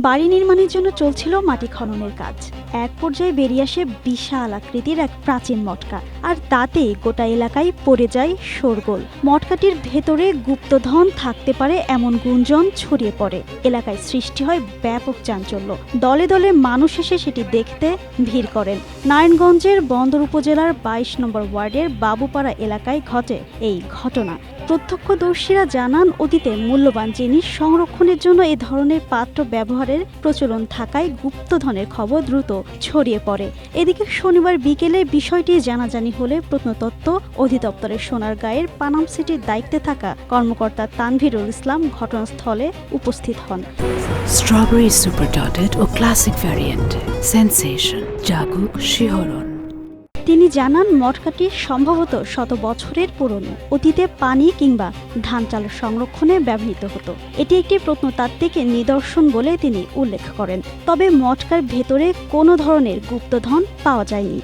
বাড়ি নির্মাণের জন্য চলছিল মাটি খননের কাজ। এক পর্যায়ে বেরিয়ে আসে বিশাল আকৃতির এক প্রাচীন মটকা, আর তাতে গোটা এলাকায় পড়ে যায় শোরগোল। মটকাটির ভেতরে গুপ্তধন থাকতে পারে এমন গুঞ্জন ছড়িয়ে পড়ে। এলাকায় সৃষ্টি হয় ব্যাপক চাঞ্চল্য। দলে দলে মানুষ এসে সেটি দেখতে ভিড় করেন। নারায়ণগঞ্জের বন্দর উপজেলার ২২ নম্বর ওয়ার্ডের বাবুপাড়া এলাকায় ঘটে এই ঘটনা। প্রত্যক্ষদর্শীরা জানান, অতীতে মূল্যবান জিনিস সংরক্ষণের জন্য এ ধরনের পাত্র ব্যবহারের প্রচলন থাকায় গুপ্তধনের খবর দ্রুত ছড়িয়ে পড়ে। এদিকে শনিবার বিকেলে বিষয়টি জানাজানি হলে প্রত্নতত্ত্ব অধিদপ্তরের সোনারগাঁয়ের পানাম সিটির দায়িত্বে থাকা কর্মকর্তা তানভীরুল ইসলাম ঘটনাস্থলে উপস্থিত হন। স্ট্রবেরি সুপার ডটেড ও ক্লাসিক ভ্যারিয়েন্ট সেন্সেশন জাগুক শিহরণ। তিনি জানান, মটকাটি সম্ভবত শত বছরের পুরনো। অতীতে পানি কিংবা ধান চাল সংরক্ষণে ব্যবহৃত হতো। এটি একটি প্রত্নতাত্ত্বিক নিদর্শন বলে তিনি উল্লেখ করেন। তবে মটকার ভেতরে কোনো ধরনের গুপ্তধন পাওয়া যায়নি।